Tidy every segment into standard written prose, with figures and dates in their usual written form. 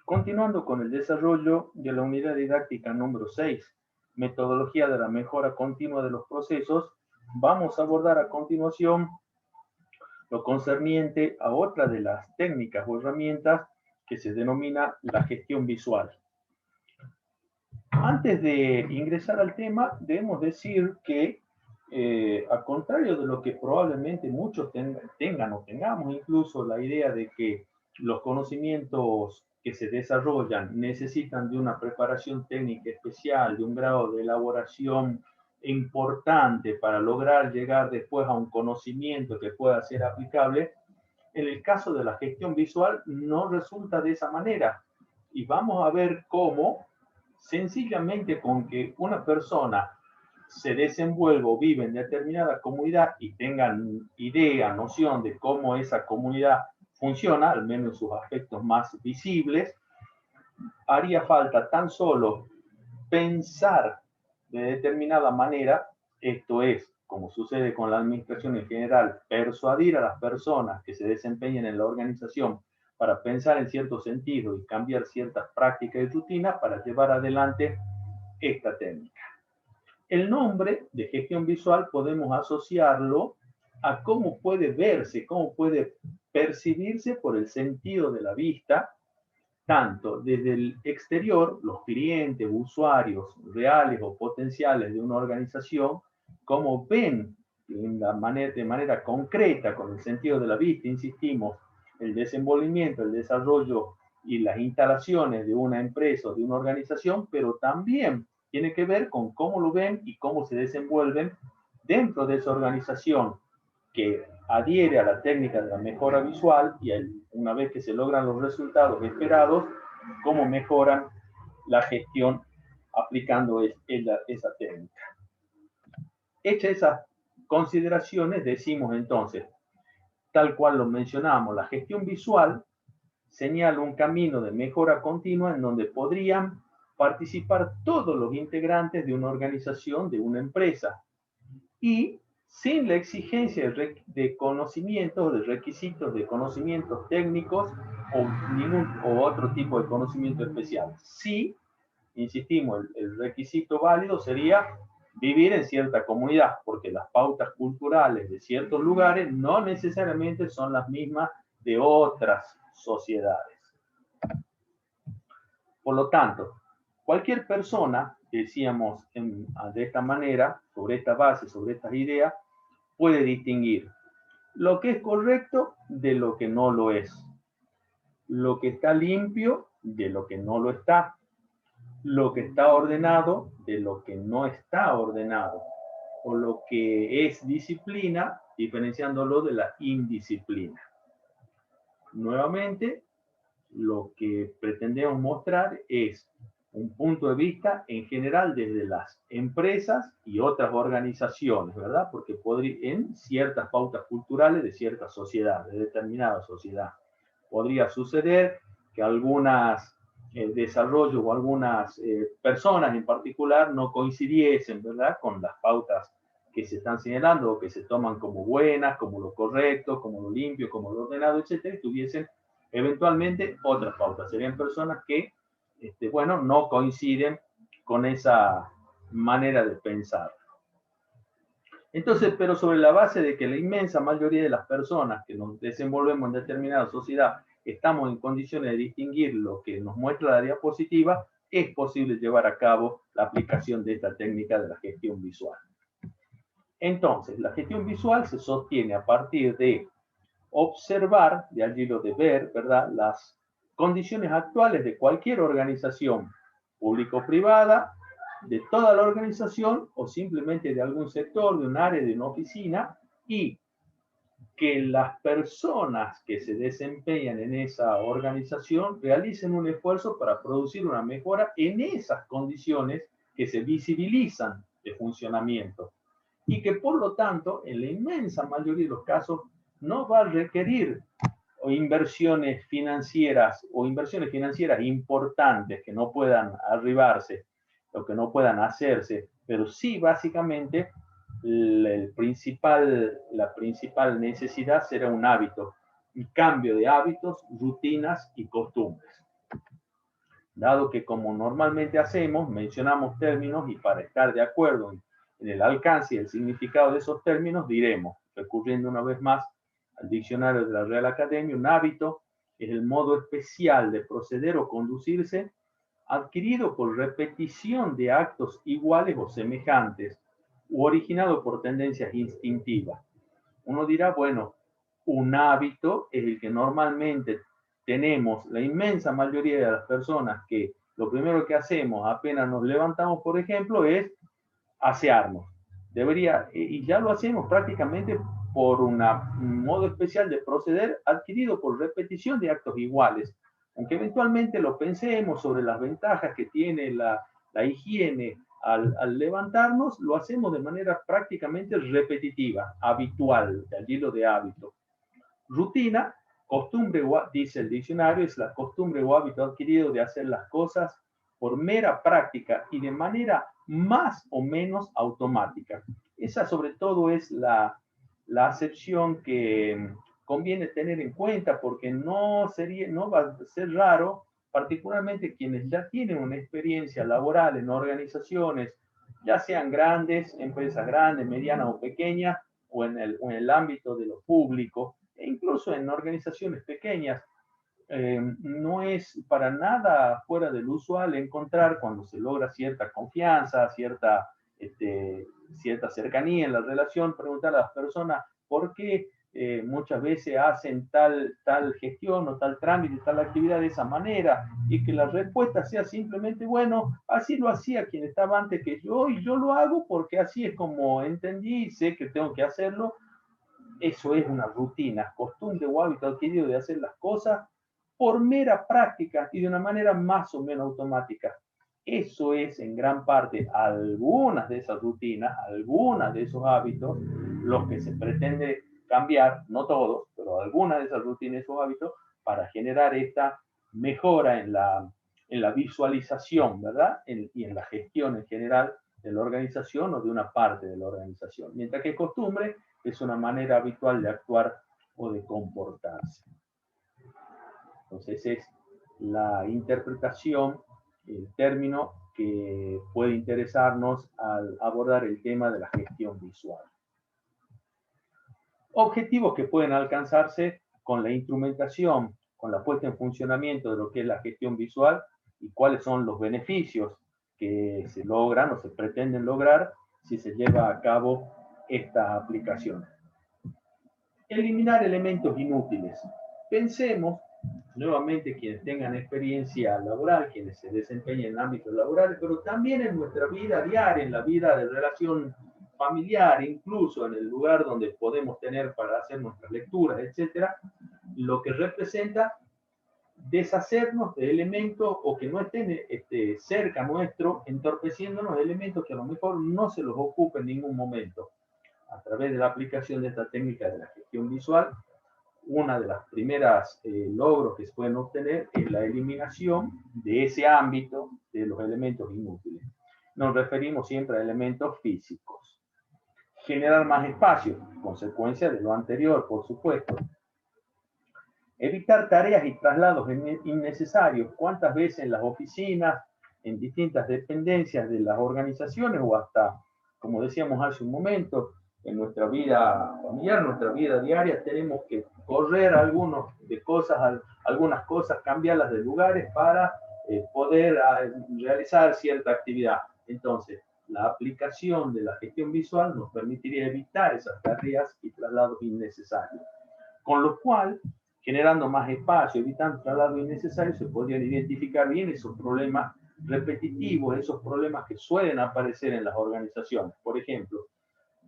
Continuando con el desarrollo de la unidad didáctica número 6, metodología de la mejora continua de los procesos, vamos a abordar a continuación lo concerniente a otra de las técnicas o herramientas que se denomina la gestión visual. Antes de ingresar al tema, debemos decir que, al contrario de lo que probablemente muchos tengan o tengamos incluso la idea de que los conocimientos que se desarrollan necesitan de una preparación técnica especial, de un grado de elaboración importante para lograr llegar después a un conocimiento que pueda ser aplicable, en el caso de la gestión visual no resulta de esa manera. Y vamos a ver cómo sencillamente con que una persona se desenvuelva o vive en determinada comunidad y tengan idea, noción de cómo esa comunidad funciona, al menos en sus aspectos más visibles, haría falta tan solo pensar de determinada manera, esto es, como sucede con la administración en general, persuadir a las personas que se desempeñen en la organización para pensar en cierto sentido y cambiar ciertas prácticas y rutinas para llevar adelante esta técnica. El nombre de gestión visual podemos asociarlo a cómo puede verse, cómo puede percibirse por el sentido de la vista, tanto desde el exterior, los clientes, usuarios reales o potenciales de una organización, como ven de manera concreta, con el sentido de la vista, insistimos, el desenvolvimiento, el desarrollo y las instalaciones de una empresa o de una organización, pero también tiene que ver con cómo lo ven y cómo se desenvuelven dentro de esa organización que adhiere a la técnica de la mejora visual y una vez que se logran los resultados esperados, cómo mejoran la gestión aplicando esa técnica. Hechas esas consideraciones, decimos entonces, tal cual lo mencionamos, la gestión visual señala un camino de mejora continua en donde podrían participar todos los integrantes de una organización, de una empresa, y sin la exigencia de conocimientos, de requisitos de conocimientos técnicos o otro tipo de conocimiento especial. Sí, insistimos, el requisito válido sería vivir en cierta comunidad, porque las pautas culturales de ciertos lugares no necesariamente son las mismas de otras sociedades. Por lo tanto, cualquier persona, decíamos de esta manera, sobre esta base, sobre estas ideas, puede distinguir lo que es correcto de lo que no lo es, lo que está limpio de lo que no lo está, lo que está ordenado de lo que no está ordenado, o lo que es disciplina, diferenciándolo de la indisciplina. Nuevamente, lo que pretendemos mostrar es un punto de vista en general desde las empresas y otras organizaciones, ¿verdad? Porque en ciertas pautas culturales de cierta sociedad, de determinada sociedad. Podría suceder que algunas desarrollos o algunas personas en particular no coincidiesen, ¿verdad? Con las pautas que se están señalando o que se toman como buenas, como lo correcto, como lo limpio, como lo ordenado, etcétera, y tuviesen eventualmente otras pautas. Serían personas que, bueno, no coinciden con esa manera de pensar. Entonces, pero sobre la base de que la inmensa mayoría de las personas que nos desenvolvemos en determinada sociedad estamos en condiciones de distinguir lo que nos muestra la diapositiva, es posible llevar a cabo la aplicación de esta técnica de la gestión visual. Entonces, la gestión visual se sostiene a partir de observar, de allí lo de ver, ¿verdad?, las condiciones actuales de cualquier organización, público-privada, de toda la organización o simplemente de algún sector, de un área, de una oficina, y que las personas que se desempeñan en esa organización realicen un esfuerzo para producir una mejora en esas condiciones que se visibilizan de funcionamiento y que por lo tanto en la inmensa mayoría de los casos no va a requerir inversiones financieras importantes que no puedan arribarse o que no puedan hacerse, pero sí básicamente la principal necesidad será un hábito, un cambio de hábitos, rutinas y costumbres. dado que como normalmente hacemos, mencionamos términos y para estar de acuerdo en el alcance y el significado de esos términos, diremos, recurriendo una vez más al diccionario de la Real Academia, un hábito es el modo especial de proceder o conducirse adquirido por repetición de actos iguales o semejantes, u originado por tendencias instintivas. Uno dirá, bueno, un hábito es el que normalmente tenemos la inmensa mayoría de las personas que lo primero que hacemos apenas nos levantamos, por ejemplo, es asearnos. Y ya lo hacemos prácticamente por un modo especial de proceder adquirido por repetición de actos iguales. Aunque eventualmente lo pensemos sobre las ventajas que tiene la higiene al levantarnos, lo hacemos de manera prácticamente repetitiva, habitual, de allí lo de hábito. Rutina, costumbre, dice el diccionario, es la costumbre o hábito adquirido de hacer las cosas por mera práctica y de manera más o menos automática. Esa sobre todo es la acepción que conviene tener en cuenta porque no va a ser raro, particularmente quienes ya tienen una experiencia laboral en organizaciones, ya sean grandes, empresas grandes, medianas o pequeñas, o en el ámbito de lo público, e incluso en organizaciones pequeñas. No es para nada fuera del usual encontrar cuando se logra cierta confianza, cierta cercanía en la relación, preguntar a las personas por qué muchas veces hacen tal gestión o tal trámite, tal actividad de esa manera, y que la respuesta sea simplemente, bueno, así lo hacía quien estaba antes que yo, y yo lo hago porque así es como entendí y sé que tengo que hacerlo. Eso es una rutina, costumbre o hábito adquirido de hacer las cosas por mera práctica y de una manera más o menos automática. Eso es en gran parte algunas de esas rutinas, algunas de esos hábitos, los que se pretende cambiar, no todos, pero algunas de esas rutinas, esos hábitos, para generar esta mejora en la visualización, ¿verdad? Y en la gestión en general de la organización o de una parte de la organización. Mientras que costumbre es una manera habitual de actuar o de comportarse. Entonces es la interpretación, el término que puede interesarnos al abordar el tema de la gestión visual. Objetivos que pueden alcanzarse con la instrumentación, con la puesta en funcionamiento de lo que es la gestión visual y cuáles son los beneficios que se logran o se pretenden lograr si se lleva a cabo esta aplicación. Eliminar elementos inútiles. Pensemos, nuevamente, quienes tengan experiencia laboral, quienes se desempeñen en ámbitos laborales, pero también en nuestra vida diaria, en la vida de relación familiar, incluso en el lugar donde podemos tener para hacer nuestras lecturas, etcétera, lo que representa deshacernos de elementos o que no estén cerca nuestro, entorpeciéndonos de elementos que a lo mejor no se los ocupe en ningún momento. A través de la aplicación de esta técnica de la gestión visual, una de las primeras logros que se pueden obtener es la eliminación de ese ámbito de los elementos inútiles. Nos referimos siempre a elementos físicos. Generar más espacio, consecuencia de lo anterior, por supuesto. Evitar tareas y traslados innecesarios. ¿Cuántas veces en las oficinas, en distintas dependencias de las organizaciones o hasta, como decíamos hace un momento, en nuestra vida familiar, nuestra vida diaria, tenemos que correr algunas cosas, cambiarlas de lugares para poder realizar cierta actividad? Entonces, la aplicación de la gestión visual nos permitiría evitar esas tareas y traslados innecesarios, con lo cual, generando más espacio, evitando traslados innecesarios, se podrían identificar bien esos problemas repetitivos, esos problemas que suelen aparecer en las organizaciones. Por ejemplo,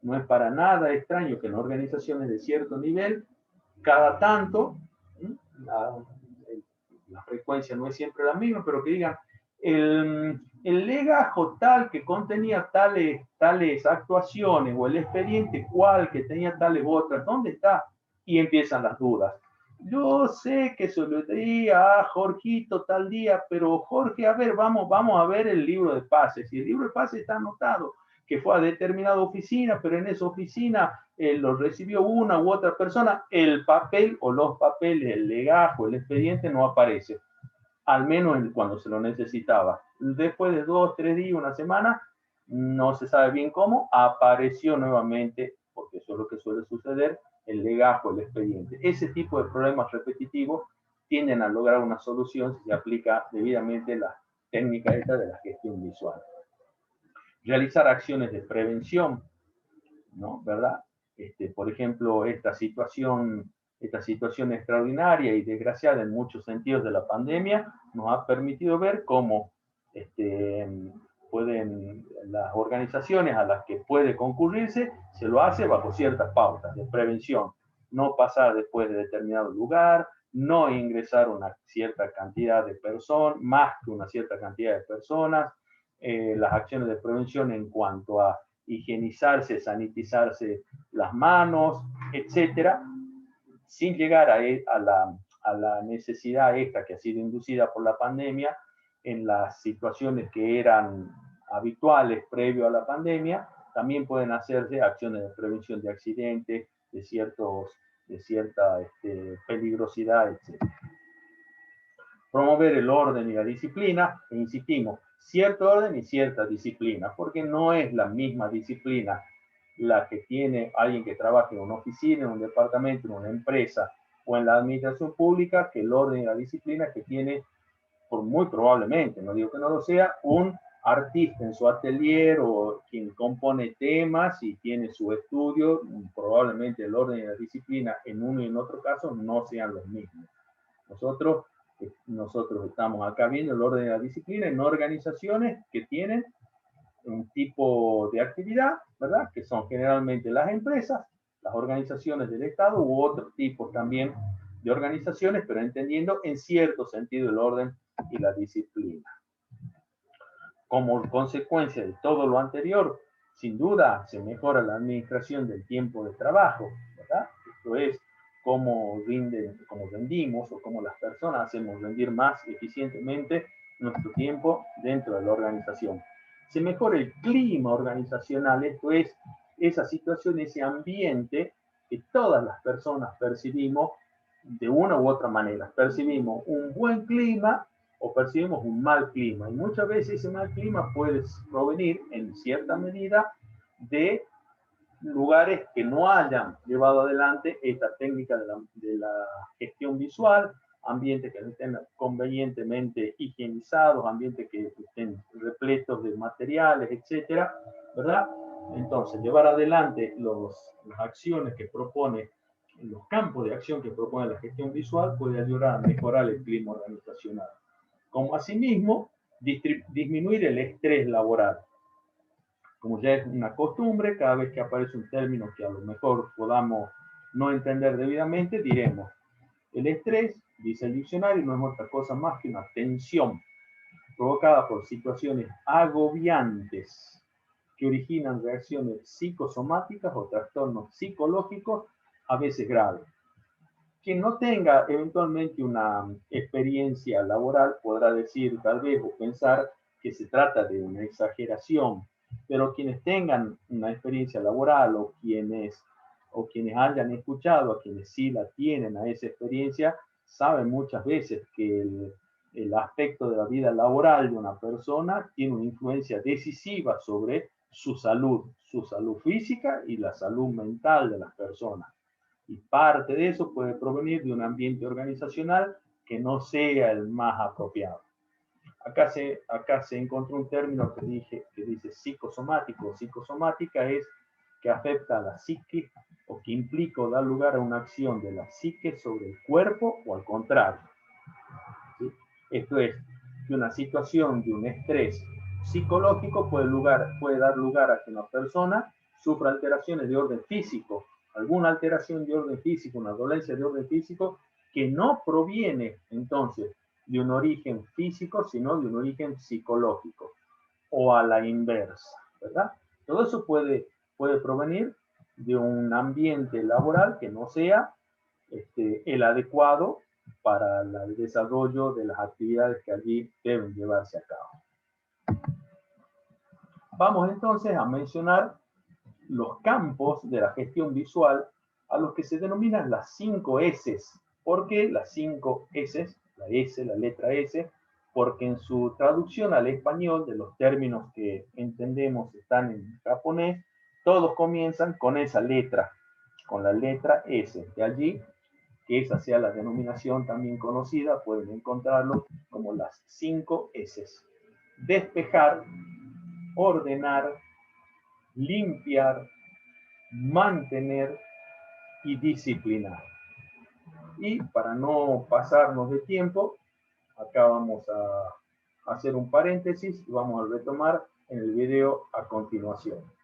no es para nada extraño que en organizaciones de cierto nivel, cada tanto, la frecuencia no es siempre la misma, pero que digan, el legajo tal que contenía tales actuaciones o el expediente cual que tenía tales otras, ¿dónde está? Y empiezan las dudas. Yo sé que se lo di a Jorgito tal día, pero Jorge, a ver, vamos a ver el libro de pases. Y el libro de pases está anotado que fue a determinada oficina, pero en esa oficina lo recibió una u otra persona, el papel o los papeles, el legajo, el expediente no aparece. al menos cuando se lo necesitaba. Después de 2, 3 días, una semana, no se sabe bien cómo, apareció nuevamente, porque eso es lo que suele suceder, el legajo, el expediente. Ese tipo de problemas repetitivos tienden a lograr una solución si se aplica debidamente la técnica esta de la gestión visual. Realizar acciones de prevención, ¿no? ¿Verdad? Por ejemplo, esta situación extraordinaria y desgraciada en muchos sentidos de la pandemia nos ha permitido ver cómo pueden las organizaciones a las que puede concurrirse, se lo hace bajo ciertas pautas de prevención. No pasar después de determinado lugar, no ingresar una cierta cantidad de personas, más que una cierta cantidad de personas, las acciones de prevención en cuanto a higienizarse, sanitizarse las manos, etcétera, sin llegar a la necesidad esta que ha sido inducida por la pandemia en las situaciones que eran habituales previo a la pandemia. También pueden hacerse acciones de prevención de accidentes, de cierta peligrosidad, etc. Promover el orden y la disciplina, e insistimos, cierto orden y cierta disciplina, porque no es la misma disciplina la que tiene alguien que trabaja en una oficina, en un departamento, en una empresa o en la administración pública, que el orden y la disciplina que tiene, por muy probablemente, no digo que no lo sea, un artista en su atelier o quien compone temas y tiene su estudio. Probablemente el orden y la disciplina en uno y en otro caso no sean los mismos. Nosotros estamos acá viendo el orden y la disciplina en organizaciones que tienen un tipo de actividad, ¿verdad? Que son generalmente las empresas, las organizaciones del Estado u otros tipos también de organizaciones, pero entendiendo en cierto sentido el orden y la disciplina. Como consecuencia de todo lo anterior, sin duda se mejora la administración del tiempo de trabajo, ¿verdad? Esto es cómo rendimos o cómo las personas hacemos rendir más eficientemente nuestro tiempo dentro de la organización. Se mejora el clima organizacional, esto es esa situación, ese ambiente que todas las personas percibimos de una u otra manera. Percibimos un buen clima o percibimos un mal clima. Y muchas veces ese mal clima puede provenir en cierta medida de lugares que no hayan llevado adelante esta técnica de la gestión visual, ambientes que no estén convenientemente higienizados, ambientes que estén repletos de materiales, etcétera, ¿verdad? Entonces, llevar adelante las acciones que propone, los campos de acción que propone la gestión visual puede ayudar a mejorar el clima organizacional. Como asimismo, disminuir el estrés laboral. Como ya es una costumbre, cada vez que aparece un término que a lo mejor podamos no entender debidamente, diremos, el estrés, dice el diccionario, no es otra cosa más que una tensión provocada por situaciones agobiantes que originan reacciones psicosomáticas o trastornos psicológicos, a veces graves. Quien no tenga eventualmente una experiencia laboral podrá decir tal vez o pensar que se trata de una exageración, pero quienes tengan una experiencia laboral o quienes hayan escuchado a quienes sí la tienen a esa experiencia, saben muchas veces que el aspecto de la vida laboral de una persona tiene una influencia decisiva sobre su salud física y la salud mental de las personas. Y parte de eso puede provenir de un ambiente organizacional que no sea el más apropiado. Acá se encontró un término que dice psicosomático. Psicosomática es que afecta a la psique o que implica o da lugar a una acción de la psique sobre el cuerpo o al contrario. ¿Sí? Esto es que una situación de un estrés psicológico puede dar lugar a que una persona sufra alteraciones de orden físico, alguna alteración de orden físico, una dolencia de orden físico que no proviene entonces de un origen físico, sino de un origen psicológico, o a la inversa, ¿verdad? Todo eso puede provenir de un ambiente laboral que no sea el adecuado para el desarrollo de las actividades que allí deben llevarse a cabo. Vamos entonces a mencionar los campos de la gestión visual a los que se denominan las 5 S. ¿Por qué las 5 S? la S, la letra S, porque en su traducción al español de los términos que entendemos están en japonés, todos comienzan con esa letra, con la letra S. De allí que esa sea la denominación también conocida, pueden encontrarlo como las 5 S. Despejar, ordenar, limpiar, mantener y disciplinar. Y para no pasarnos de tiempo, acá vamos a hacer un paréntesis y vamos a retomar en el video a continuación.